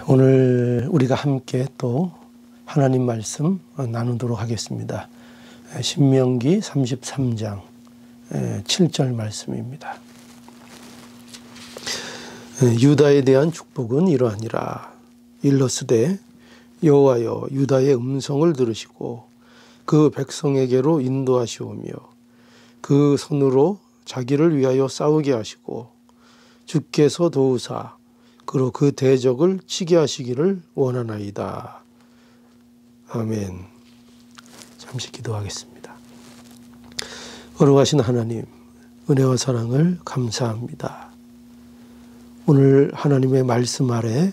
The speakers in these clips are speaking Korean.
오늘 우리가 함께 또 하나님 말씀 나누도록 하겠습니다. 신명기 33장 7절 말씀입니다. 유다에 대한 축복은 이러하니라. 일러스되 여호와여 유다의 음성을 들으시고 그 백성에게로 인도하시오며 그 손으로 자기를 위하여 싸우게 하시고 주께서 도우사 그로 그 대적을 치게 하시기를 원하나이다. 아멘. 잠시 기도하겠습니다. 거룩하신 하나님, 은혜와 사랑을 감사합니다. 오늘 하나님의 말씀 아래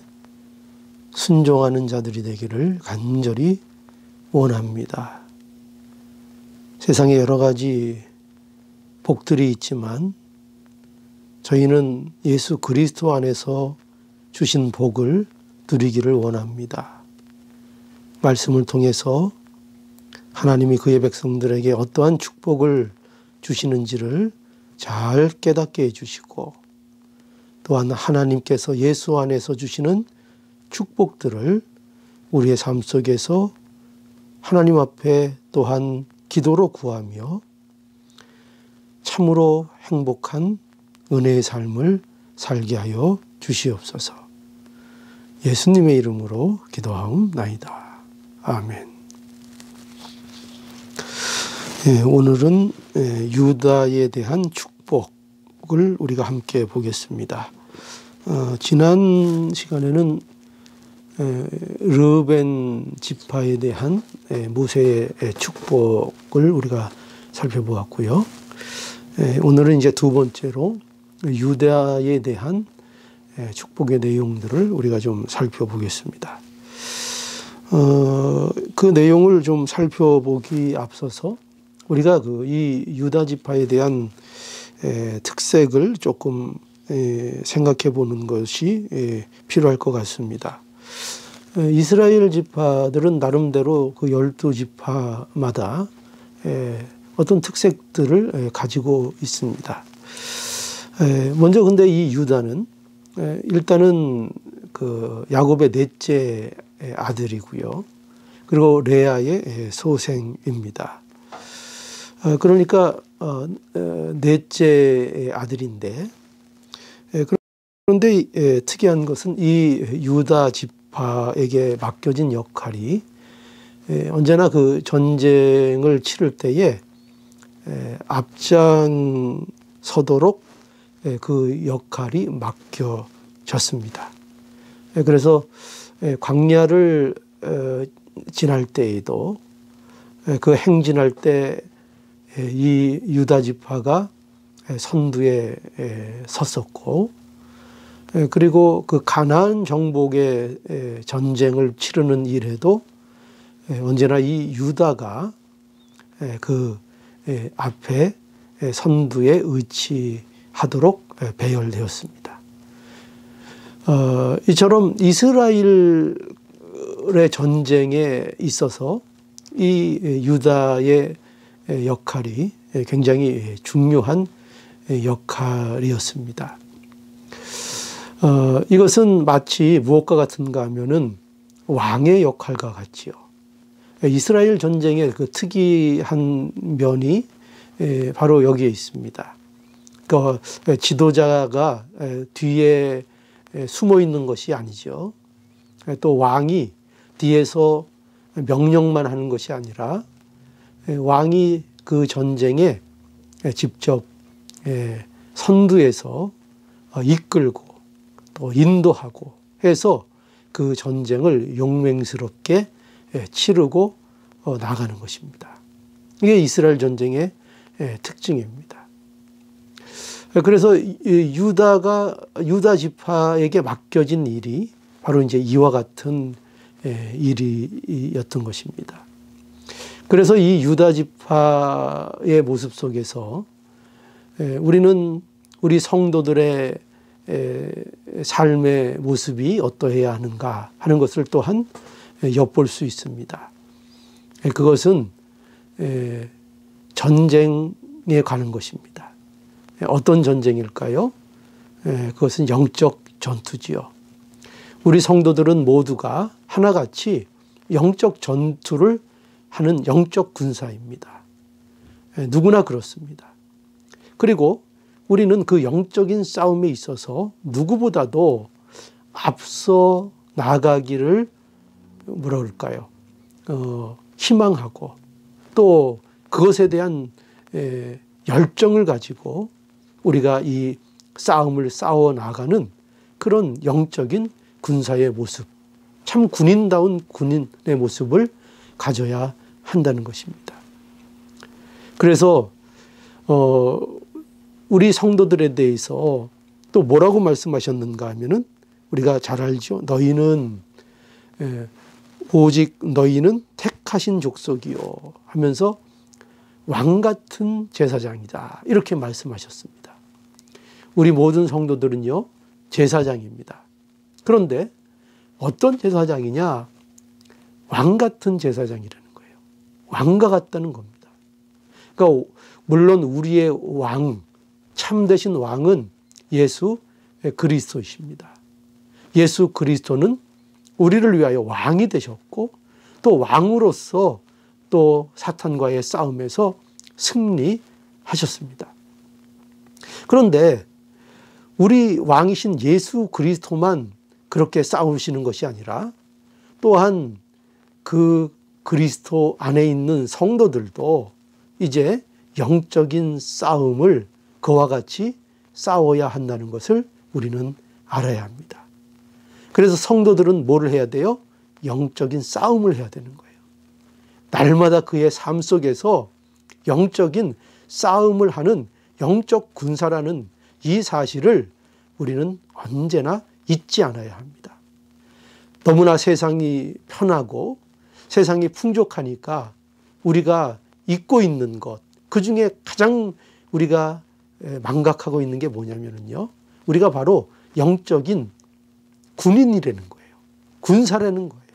순종하는 자들이 되기를 간절히 원합니다. 세상에 여러 가지 복들이 있지만 저희는 예수 그리스도 안에서 주신 복을 누리기를 원합니다. 말씀을 통해서 하나님이 그의 백성들에게 어떠한 축복을 주시는지를 잘 깨닫게 해주시고 또한 하나님께서 예수 안에서 주시는 축복들을 우리의 삶 속에서 하나님 앞에 또한 기도로 구하며 참으로 행복한 은혜의 삶을 살게 하여 주시옵소서. 예수님의 이름으로 기도하옵나이다. 아멘. 오늘은 유다에 대한 축복을 우리가 함께 보겠습니다. 지난 시간에는 르벤 지파에 대한 모세의 축복을 우리가 살펴보았고요. 오늘은 이제 두 번째로 유다에 대한 축복의 내용들을 우리가 좀 살펴보겠습니다. 그 내용을 좀 살펴보기 앞서서 우리가 이 유다 지파에 대한 특색을 조금 생각해 보는 것이 필요할 것 같습니다. 이스라엘 지파들은 나름대로 그 12지파마다 어떤 특색들을 가지고 있습니다. 먼저 근데 이 유다는 일단은 그 야곱의 넷째 아들이고요. 그리고 레아의 소생입니다. 그러니까 넷째 아들인데 그런데 특이한 것은 이 유다 지파에게 맡겨진 역할이 언제나 그 전쟁을 치를 때에 앞장서도록 그 역할이 맡겨졌습니다. 그래서 광야를 지날 때에도 그 행진할 때 이 유다 지파가 선두에 섰었고 그리고 그 가나안 정복의 전쟁을 치르는 일에도 언제나 이 유다가 그 앞에 선두에 의치하도록 배열되었습니다. 이처럼 이스라엘의 전쟁에 있어서 이 유다의 역할이 굉장히 중요한 역할이었습니다. 이것은 마치 무엇과 같은가 하면은 왕의 역할과 같지요. 이스라엘 전쟁의 그 특이한 면이 바로 여기에 있습니다. 그 지도자가 뒤에 숨어 있는 것이 아니죠. 또 왕이 뒤에서 명령만 하는 것이 아니라 왕이 그 전쟁에 직접 선두에서 이끌고 또 인도하고 해서 그 전쟁을 용맹스럽게 치르고 나가는 것입니다. 이게 이스라엘 전쟁의 특징입니다. 그래서 유다 지파에게 맡겨진 일이 바로 이제 이와 같은 일이었던 것입니다. 그래서 이 유다 지파의 모습 속에서 우리는 우리 성도들의 삶의 모습이 어떠해야 하는가 하는 것을 또한 엿볼 수 있습니다. 그것은 전쟁에 관한 것입니다. 어떤 전쟁일까요? 그것은 영적 전투지요. 우리 성도들은 모두가 하나같이 영적 전투를 하는 영적 군사입니다. 누구나 그렇습니다. 그리고 우리는 그 영적인 싸움에 있어서 누구보다도 앞서 나가기를 뭐라 그럴까요? 희망하고 또 그것에 대한 열정을 가지고 우리가 이 싸움을 싸워 나가는 그런 영적인 군사의 모습, 참 군인다운 군인의 모습을 가져야 한다는 것입니다. 그래서 우리 성도들에 대해서 또 뭐라고 말씀하셨는가 하면은 우리가 잘 알죠. 너희는 오직 너희는 택하신 족속이요 하면서 왕 같은 제사장이다 이렇게 말씀하셨습니다. 우리 모든 성도들은요 제사장입니다. 그런데 어떤 제사장이냐? 왕 같은 제사장이라는 거예요. 왕과 같다는 겁니다. 그러니까 물론 우리의 왕, 참되신 왕은 예수 그리스도이십니다. 예수 그리스도는 우리를 위하여 왕이 되셨고 또 왕으로서 또 사탄과의 싸움에서 승리하셨습니다. 그런데 우리 왕이신 예수 그리스도만 그렇게 싸우시는 것이 아니라 또한 그 그리스도 안에 있는 성도들도 이제 영적인 싸움을 그와 같이 싸워야 한다는 것을 우리는 알아야 합니다. 그래서 성도들은 뭐를 해야 돼요? 영적인 싸움을 해야 되는 거예요. 날마다 그의 삶 속에서 영적인 싸움을 하는 영적 군사라는 이 사실을 우리는 언제나 잊지 않아야 합니다. 너무나 세상이 편하고 세상이 풍족하니까 우리가 잊고 있는 것, 그 중에 가장 우리가 망각하고 있는 게 뭐냐면요. 우리가 바로 영적인 군인이라는 거예요. 군사라는 거예요.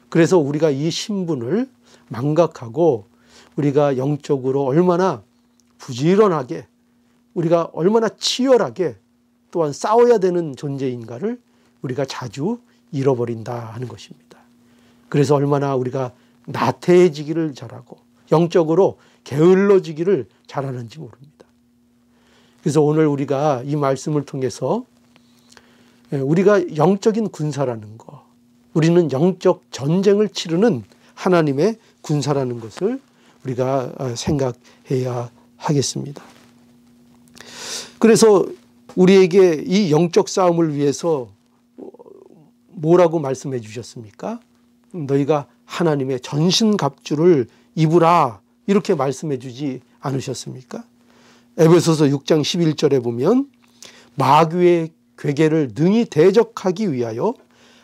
그래서 우리가 이 신분을 망각하고 우리가 영적으로 얼마나 부지런하게 우리가 얼마나 치열하게 또한 싸워야 되는 존재인가를 우리가 자주 잃어버린다 하는 것입니다. 그래서 얼마나 우리가 나태해지기를 잘하고 영적으로 게을러지기를 잘하는지 모릅니다. 그래서 오늘 우리가 이 말씀을 통해서 우리가 영적인 군사라는 거, 우리는 영적 전쟁을 치르는 하나님의 군사라는 것을 우리가 생각해야 하겠습니다. 그래서 우리에게 이 영적 싸움을 위해서 뭐라고 말씀해 주셨습니까? 너희가 하나님의 전신갑주를 입으라 이렇게 말씀해 주지 않으셨습니까? 에베소서 6장 11절에 보면 마귀의 괴계를 능히 대적하기 위하여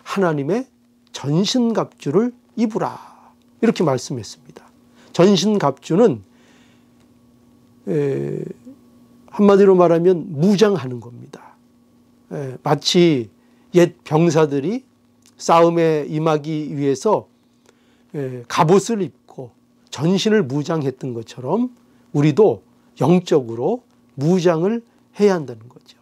하나님의 전신갑주를 입으라 이렇게 말씀했습니다. 전신갑주는 한마디로 말하면 무장하는 겁니다. 마치 옛 병사들이 싸움에 임하기 위해서 갑옷을 입고 전신을 무장했던 것처럼 우리도 영적으로 무장을 해야 한다는 거죠.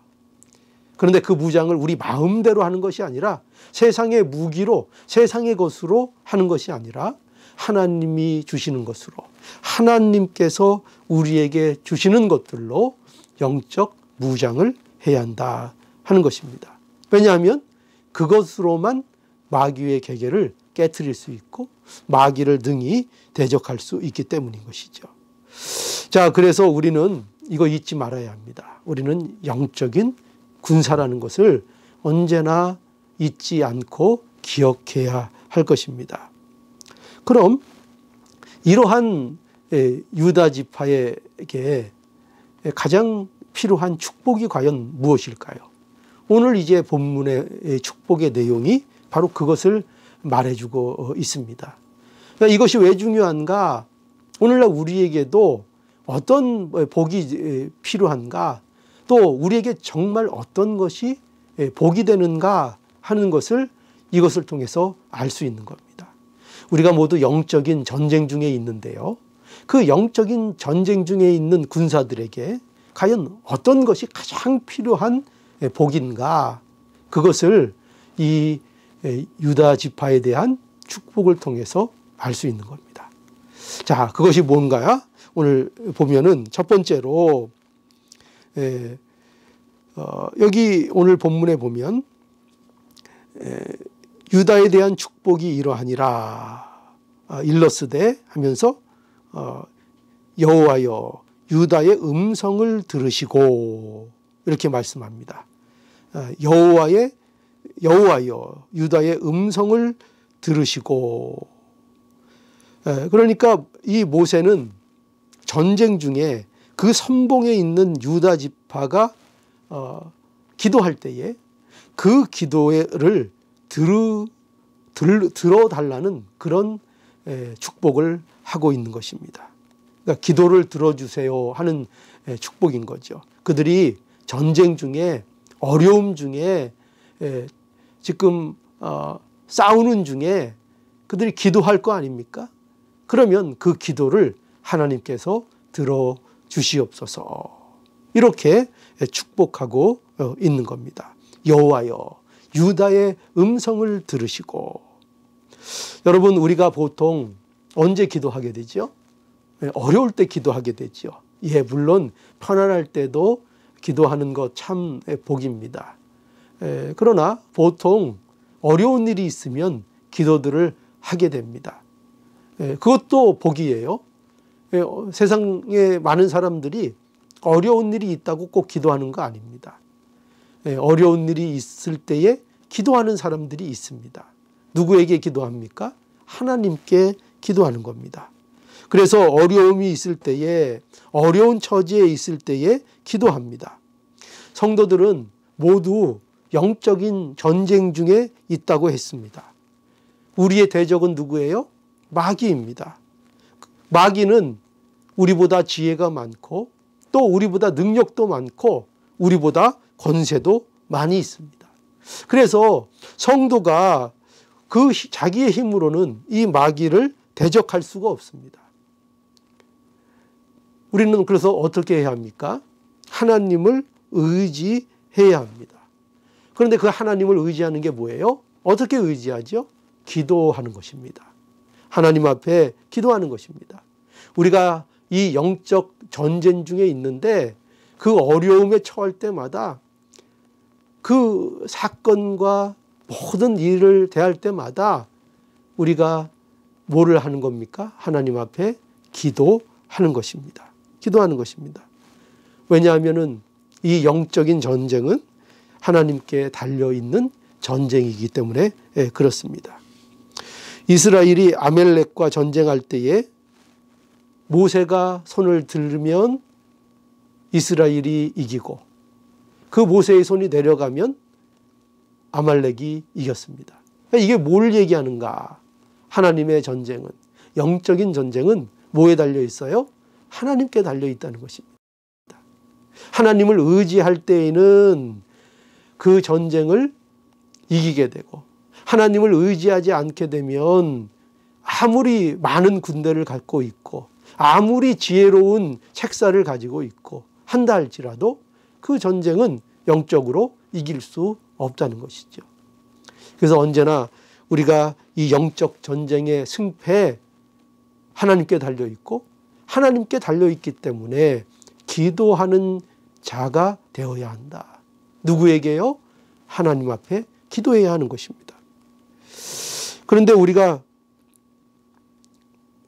그런데 그 무장을 우리 마음대로 하는 것이 아니라 세상의 무기로 세상의 것으로 하는 것이 아니라 하나님이 주시는 것으로 하나님께서 우리에게 주시는 것들로 영적 무장을 해야 한다 하는 것입니다. 왜냐하면 그것으로만 마귀의 계계를 깨트릴 수 있고 마귀를 능히 대적할 수 있기 때문인 것이죠. 자, 그래서 우리는 이거 잊지 말아야 합니다. 우리는 영적인 군사라는 것을 언제나 잊지 않고 기억해야 할 것입니다. 그럼 이러한 유다 지파에게 가장 필요한 축복이 과연 무엇일까요? 오늘 이제 본문의 축복의 내용이 바로 그것을 말해주고 있습니다. 그러니까 이것이 왜 중요한가? 오늘날 우리에게도 어떤 복이 필요한가? 또 우리에게 정말 어떤 것이 복이 되는가 하는 것을 이것을 통해서 알 수 있는 겁니다. 우리가 모두 영적인 전쟁 중에 있는데요. 그 영적인 전쟁 중에 있는 군사들에게 과연 어떤 것이 가장 필요한 복인가? 그것을 이 유다 지파에 대한 축복을 통해서 알 수 있는 겁니다. 자, 그것이 뭔가요? 오늘 보면은 첫 번째로 여기 오늘 본문에 보면 유다에 대한 축복이 이러하니라 일러스되 하면서 여호와여 유다의 음성을 들으시고 이렇게 말씀합니다. 여호와여 유다의 음성을 들으시고. 그러니까 이 모세는 전쟁 중에 그 선봉에 있는 유다 지파가 기도할 때에 그 기도를 들어달라는 그런 축복을 하고 있는 것입니다. 그러니까 기도를 들어주세요 하는 축복인 거죠. 그들이 전쟁 중에 어려움 중에 지금 싸우는 중에 그들이 기도할 거 아닙니까? 그러면 그 기도를 하나님께서 들어주시옵소서. 이렇게 축복하고 있는 겁니다. 여호와여 유다의 음성을 들으시고. 여러분 우리가 보통 언제 기도하게 되죠? 어려울 때 기도하게 되죠. 예, 물론 편안할 때도 기도하는 것 참 복입니다. 그러나 보통 어려운 일이 있으면 기도들을 하게 됩니다. 그것도 복이에요. 세상에 많은 사람들이 어려운 일이 있다고 꼭 기도하는 거 아닙니다. 어려운 일이 있을 때에 기도하는 사람들이 있습니다. 누구에게 기도합니까? 하나님께 기도하는 겁니다. 그래서 어려움이 있을 때에 어려운 처지에 있을 때에 기도합니다. 성도들은 모두 영적인 전쟁 중에 있다고 했습니다. 우리의 대적은 누구예요? 마귀입니다. 마귀는 우리보다 지혜가 많고 또 우리보다 능력도 많고 우리보다 권세도 많이 있습니다. 그래서 성도가 그 자기의 힘으로는 이 마귀를 대적할 수가 없습니다. 우리는 그래서 어떻게 해야 합니까? 하나님을 의지해야 합니다. 그런데 그 하나님을 의지하는 게 뭐예요? 어떻게 의지하죠? 기도하는 것입니다. 하나님 앞에 기도하는 것입니다. 우리가 이 영적 전쟁 중에 있는데 그 어려움에 처할 때마다 그 사건과 모든 일을 대할 때마다 우리가 뭐를 하는 겁니까? 하나님 앞에 기도하는 것입니다. 기도하는 것입니다. 왜냐하면은 이 영적인 전쟁은 하나님께 달려있는 전쟁이기 때문에 그렇습니다. 이스라엘이 아멜렉과 전쟁할 때에 모세가 손을 들면 이스라엘이 이기고 그 모세의 손이 내려가면 아말렉이 이겼습니다. 이게 뭘 얘기하는가? 하나님의 전쟁은, 영적인 전쟁은 뭐에 달려 있어요? 하나님께 달려 있다는 것입니다. 하나님을 의지할 때에는 그 전쟁을 이기게 되고 하나님을 의지하지 않게 되면 아무리 많은 군대를 갖고 있고 아무리 지혜로운 책사를 가지고 있고 한다 할지라도 그 전쟁은 영적으로 이길 수 없다는 것이죠. 그래서 언제나 우리가 이 영적 전쟁의 승패 하나님께 달려있고 하나님께 달려있기 때문에 기도하는 자가 되어야 한다. 누구에게요? 하나님 앞에 기도해야 하는 것입니다. 그런데 우리가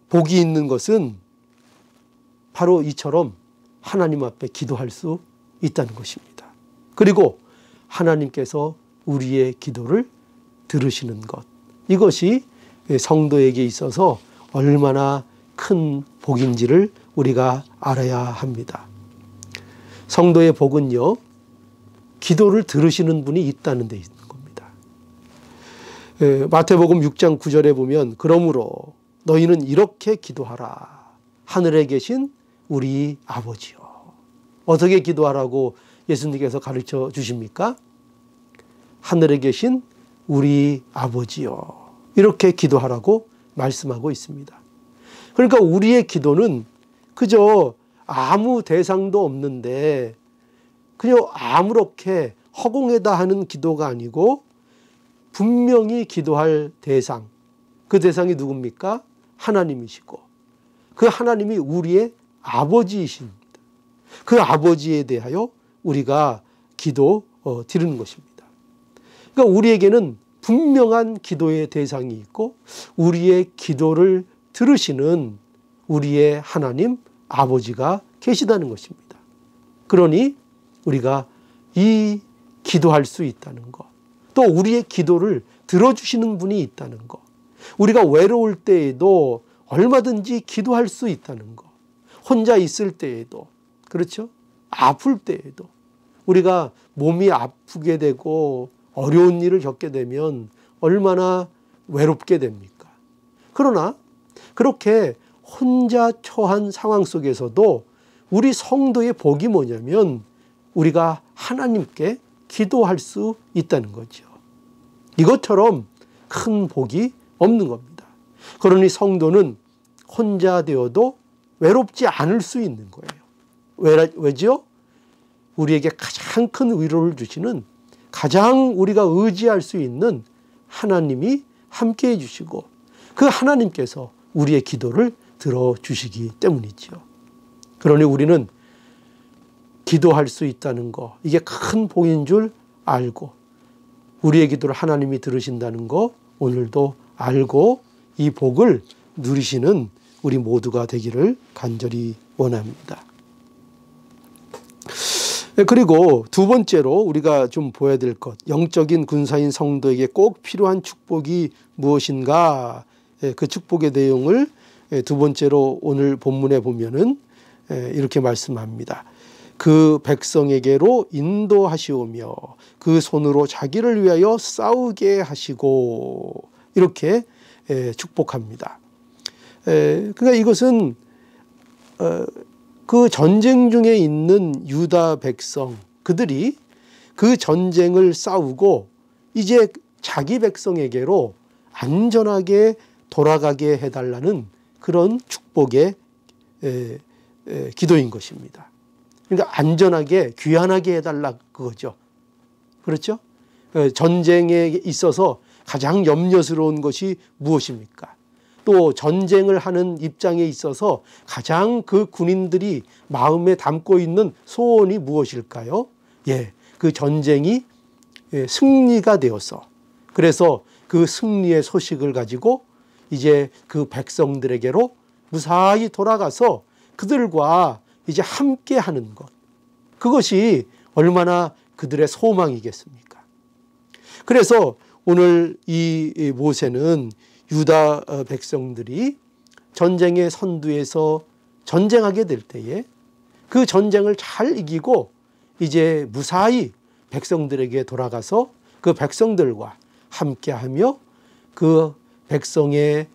복이 있는 것은 바로 이처럼 하나님 앞에 기도할 수 있다는 것입니다. 그리고 하나님께서 우리의 기도를 들으시는 것, 이것이 성도에게 있어서 얼마나 큰 복인지를 우리가 알아야 합니다. 성도의 복은요, 기도를 들으시는 분이 있다는 데 있는 겁니다. 마태복음 6장 9절에 보면 그러므로 너희는 이렇게 기도하라. 하늘에 계신 우리 아버지요. 어떻게 기도하라고 예수님께서 가르쳐 주십니까? 하늘에 계신 우리 아버지요. 이렇게 기도하라고 말씀하고 있습니다. 그러니까 우리의 기도는 그저 아무 대상도 없는데 그냥 아무렇게 허공에다 하는 기도가 아니고 분명히 기도할 대상, 그 대상이 누굽니까? 하나님이시고 그 하나님이 우리의 아버지이십니다. 그 아버지에 대하여 우리가 기도 드리는 것입니다. 그러니까 우리에게는 분명한 기도의 대상이 있고 우리의 기도를 들으시는 우리의 하나님 아버지가 계시다는 것입니다. 그러니 우리가 이 기도할 수 있다는 것, 또 우리의 기도를 들어주시는 분이 있다는 것, 우리가 외로울 때에도 얼마든지 기도할 수 있다는 것, 혼자 있을 때에도, 그렇죠? 아플 때에도, 우리가 몸이 아프게 되고 어려운 일을 겪게 되면 얼마나 외롭게 됩니까? 그러나 그렇게 혼자 처한 상황 속에서도 우리 성도의 복이 뭐냐면 우리가 하나님께 기도할 수 있다는 거죠. 이것처럼 큰 복이 없는 겁니다. 그러니 성도는 혼자 되어도 외롭지 않을 수 있는 거예요. 왜죠? 우리에게 가장 큰 위로를 주시는, 가장 우리가 의지할 수 있는 하나님이 함께해 주시고 그 하나님께서 우리의 기도를 들어주시기 때문이죠. 그러니 우리는 기도할 수 있다는 거, 이게 큰 복인 줄 알고 우리의 기도를 하나님이 들으신다는 거 오늘도 알고 이 복을 누리시는 우리 모두가 되기를 간절히 원합니다. 그리고 두 번째로 우리가 좀 보아야 될 것, 영적인 군사인 성도에게 꼭 필요한 축복이 무엇인가, 그 축복의 내용을 두 번째로 오늘 본문에 보면은 이렇게 말씀합니다. 그 백성에게로 인도하시오며 그 손으로 자기를 위하여 싸우게 하시고, 이렇게 축복합니다. 그러니까 이것은 그 전쟁 중에 있는 유다 백성, 그들이 그 전쟁을 싸우고 이제 자기 백성에게로 안전하게 돌아가게 해달라는 그런 축복의 기도인 것입니다. 그러니까 안전하게 귀환하게 해달라 그거죠. 그렇죠? 전쟁에 있어서 가장 염려스러운 것이 무엇입니까? 또 전쟁을 하는 입장에 있어서 가장 그 군인들이 마음에 담고 있는 소원이 무엇일까요? 그 전쟁이 승리가 되어서, 그래서 그 승리의 소식을 가지고 이제 그 백성들에게로 무사히 돌아가서 그들과 이제 함께 하는 것, 그것이 얼마나 그들의 소망이겠습니까? 그래서 오늘 이 모세는 유다 백성들이 전쟁의 선두에서 전쟁하게 될 때에 그 전쟁을 잘 이기고 이제 무사히 백성들에게 돌아가서 그 백성들과 함께하며 그 백성의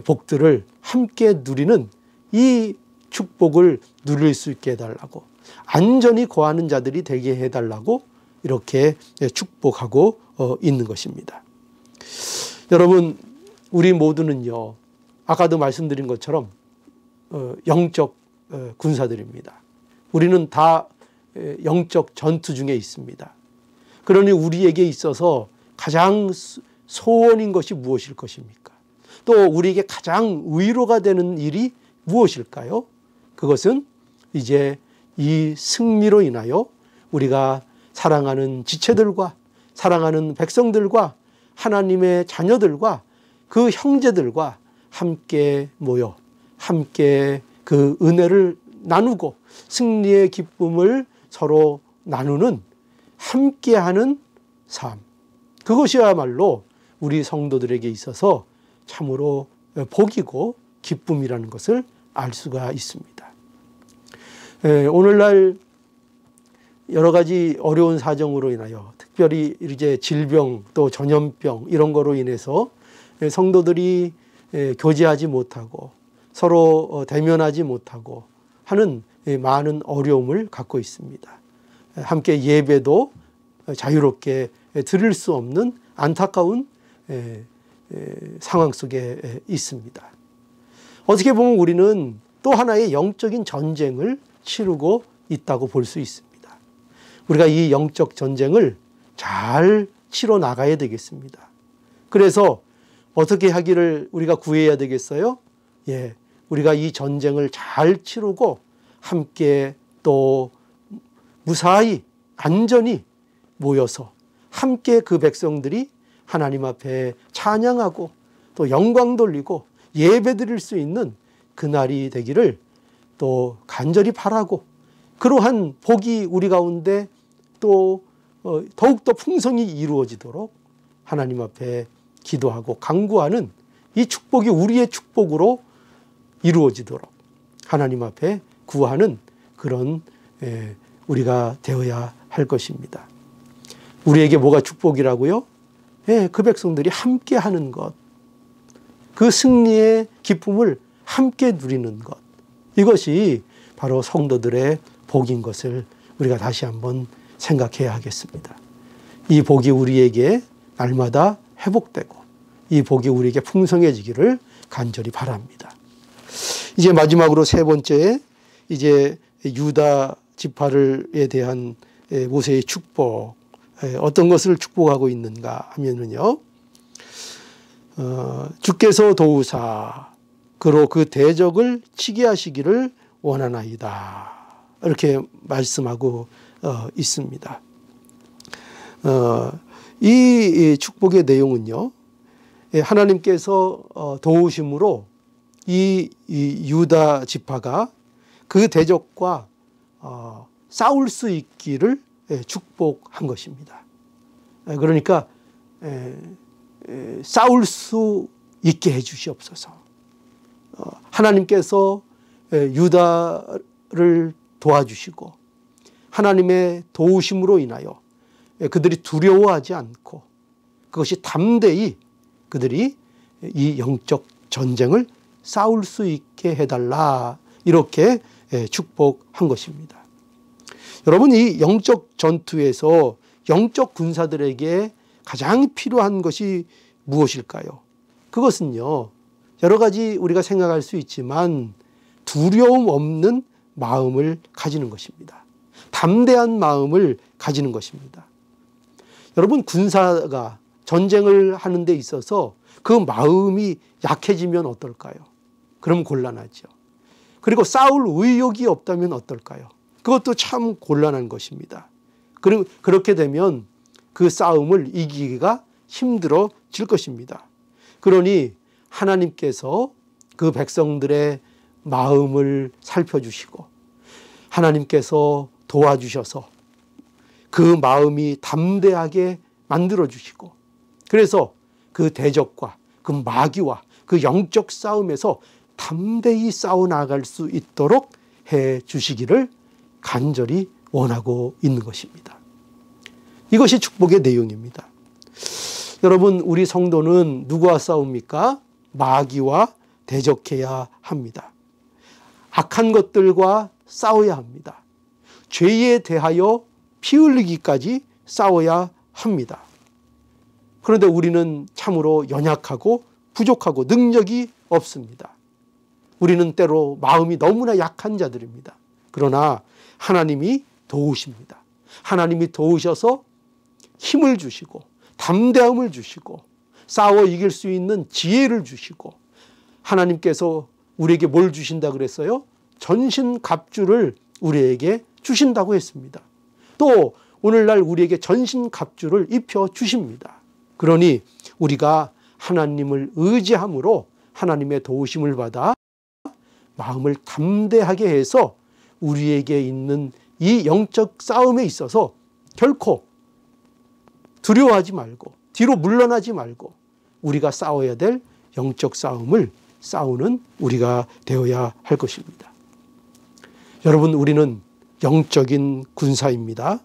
복들을 함께 누리는 이 축복을 누릴 수 있게 해달라고, 안전히 거하는 자들이 되게 해달라고 이렇게 축복하고 있는 것입니다. 여러분, 우리 모두는요, 아까도 말씀드린 것처럼 영적 군사들입니다. 우리는 다 영적 전투 중에 있습니다. 그러니 우리에게 있어서 가장 소원인 것이 무엇일 것입니까? 또 우리에게 가장 위로가 되는 일이 무엇일까요? 그것은 이제 이 승리로 인하여 우리가 사랑하는 지체들과 사랑하는 백성들과 하나님의 자녀들과 그 형제들과 함께 모여 함께 그 은혜를 나누고 승리의 기쁨을 서로 나누는 함께하는 삶, 그것이야말로 우리 성도들에게 있어서 참으로 복이고 기쁨이라는 것을 알 수가 있습니다. 오늘날 여러 가지 어려운 사정으로 인하여, 특별히 이제 질병 또 전염병 이런 거로 인해서 성도들이 교제하지 못하고 서로 대면하지 못하고 하는 많은 어려움을 갖고 있습니다. 함께 예배도 자유롭게 드릴 수 없는 안타까운 상황 속에 있습니다. 어떻게 보면 우리는 또 하나의 영적인 전쟁을 치르고 있다고 볼 수 있습니다. 우리가 이 영적 전쟁을 잘 치러 나가야 되겠습니다. 그래서 어떻게 하기를 우리가 구해야 되겠어요? 예, 우리가 이 전쟁을 잘 치르고 함께 또 무사히 안전히 모여서 함께 그 백성들이 하나님 앞에 찬양하고 또 영광 돌리고 예배 드릴 수 있는 그날이 되기를 또 간절히 바라고, 그러한 복이 우리 가운데 또 더욱더 풍성히 이루어지도록 하나님 앞에 기도하고 간구하는 이 축복이 우리의 축복으로 이루어지도록 하나님 앞에 구하는 그런 우리가 되어야 할 것입니다. 우리에게 뭐가 축복이라고요? 그 백성들이 함께 하는 것, 그 승리의 기쁨을 함께 누리는 것, 이것이 바로 성도들의 복인 것을 우리가 다시 한번 생각해야 하겠습니다. 이 복이 우리에게 날마다 회복되고 이 복이 우리에게 풍성해지기를 간절히 바랍니다. 이제 마지막으로 세 번째, 이제 유다 지파에 대한 모세의 축복, 어떤 것을 축복하고 있는가 하면은요, 주께서 도우사 그로 그 대적을 치게 하시기를 원하나이다, 이렇게 말씀하고 있습니다. 이 축복의 내용은요, 하나님께서 도우심으로 이 유다 지파가 그 대적과 싸울 수 있기를 축복한 것입니다. 그러니까 싸울 수 있게 해 주시옵소서. 하나님께서 유다를 도와주시고 하나님의 도우심으로 인하여 그들이 두려워하지 않고 그것이 담대히 그들이 이 영적 전쟁을 싸울 수 있게 해달라, 이렇게 축복한 것입니다. 여러분, 이 영적 전투에서 영적 군사들에게 가장 필요한 것이 무엇일까요? 그것은요, 여러 가지 우리가 생각할 수 있지만 두려움 없는 마음을 가지는 것입니다. 담대한 마음을 가지는 것입니다. 여러분, 군사가 전쟁을 하는 데 있어서 그 마음이 약해지면 어떨까요? 그럼 곤란하죠. 그리고 싸울 의욕이 없다면 어떨까요? 그것도 참 곤란한 것입니다. 그렇게 되면 그 싸움을 이기기가 힘들어질 것입니다. 그러니 하나님께서 그 백성들의 마음을 살펴주시고 하나님께서 도와주셔서 그 마음이 담대하게 만들어주시고, 그래서 그 대적과 그 마귀와 그 영적 싸움에서 담대히 싸워나갈 수 있도록 해 주시기를 간절히 원하고 있는 것입니다. 이것이 축복의 내용입니다. 여러분, 우리 성도는 누구와 싸웁니까? 마귀와 대적해야 합니다. 악한 것들과 싸워야 합니다. 죄에 대하여 피 흘리기까지 싸워야 합니다. 그런데 우리는 참으로 연약하고 부족하고 능력이 없습니다. 우리는 때로 마음이 너무나 약한 자들입니다. 그러나 하나님이 도우십니다. 하나님이 도우셔서 힘을 주시고 담대함을 주시고 싸워 이길 수 있는 지혜를 주시고, 하나님께서 우리에게 뭘 주신다 그랬어요? 전신갑주를 우리에게 주신다고 했습니다. 또 오늘날 우리에게 전신갑주를 입혀 주십니다. 그러니 우리가 하나님을 의지함으로 하나님의 도우심을 받아 마음을 담대하게 해서 우리에게 있는 이 영적 싸움에 있어서 결코 두려워하지 말고 뒤로 물러나지 말고 우리가 싸워야 될 영적 싸움을 싸우는 우리가 되어야 할 것입니다. 여러분, 우리는 영적인 군사입니다.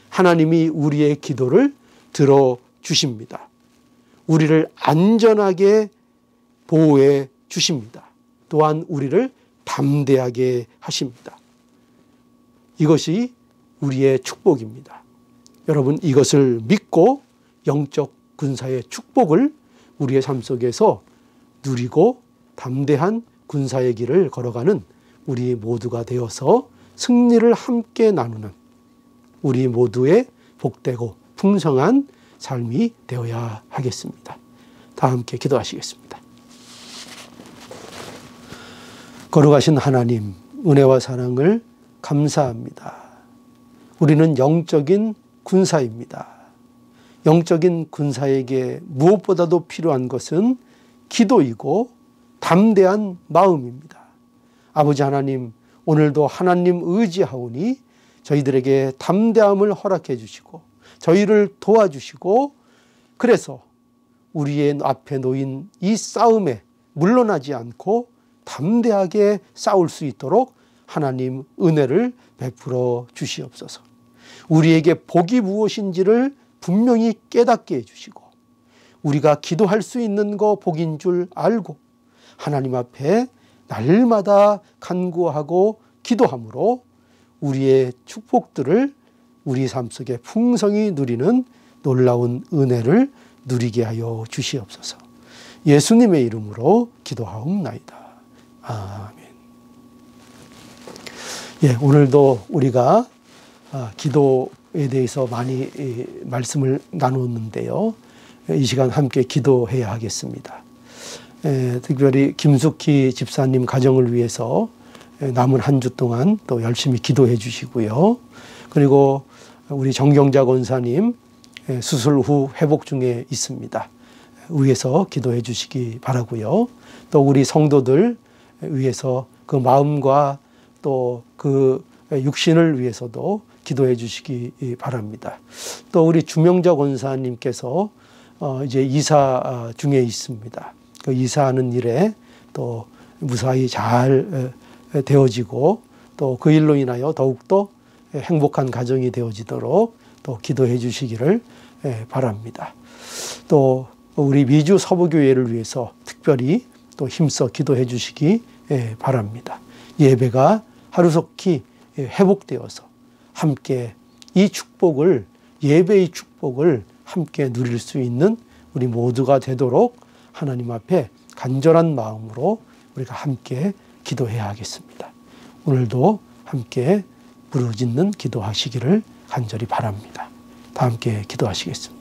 하나님이 우리의 기도를 들어주십니다. 우리를 안전하게 보호해 주십니다. 또한 우리를 담대하게 하십니다. 이것이 우리의 축복입니다. 여러분, 이것을 믿고 영적 군사의 축복을 우리의 삶 속에서 누리고 담대한 군사의 길을 걸어가는 우리 모두가 되어서 승리를 함께 나누는 우리 모두의 복되고 풍성한 삶이 되어야 하겠습니다. 다 함께 기도하시겠습니다. 거룩하신 하나님, 은혜와 사랑을 감사합니다. 우리는 영적인 군사입니다. 영적인 군사에게 무엇보다도 필요한 것은 기도이고 담대한 마음입니다. 아버지 하나님, 오늘도 하나님 의지하오니 저희들에게 담대함을 허락해 주시고 저희를 도와주시고, 그래서 우리의 앞에 놓인 이 싸움에 물러나지 않고 담대하게 싸울 수 있도록 하나님 은혜를 베풀어 주시옵소서. 우리에게 복이 무엇인지를 분명히 깨닫게 해주시고, 우리가 기도할 수 있는 거 복인 줄 알고 하나님 앞에 날마다 간구하고 기도함으로 우리의 축복들을 우리 삶 속에 풍성히 누리는 놀라운 은혜를 누리게 하여 주시옵소서. 예수님의 이름으로 기도하옵나이다. 아멘. 예, 오늘도 우리가 기도에 대해서 많이 말씀을 나눴는데요. 이 시간 함께 기도해야 하겠습니다. 특별히 김숙희 집사님 가정을 위해서 남은 한 주 동안 또 열심히 기도해 주시고요. 그리고 우리 정경자 권사님 수술 후 회복 중에 있습니다. 위해서 기도해 주시기 바라고요. 또 우리 성도들 위해서 그 마음과 또 그 육신을 위해서도 기도해 주시기 바랍니다. 또 우리 주명자 권사님께서 이제 이사 중에 있습니다. 그 이사하는 일에 또 무사히 잘 되어지고 또 그 일로 인하여 더욱더 행복한 가정이 되어지도록 또 기도해 주시기를 바랍니다. 또 우리 미주 서부교회를 위해서 특별히 또 힘써 기도해 주시기 바랍니다. 예배가 하루속히 회복되어서 함께 이 축복을, 예배의 축복을 함께 누릴 수 있는 우리 모두가 되도록 하나님 앞에 간절한 마음으로 우리가 함께 기도해야 하겠습니다. 오늘도 함께 부르짖는 기도하시기를 간절히 바랍니다. 다 함께 기도하시겠습니다.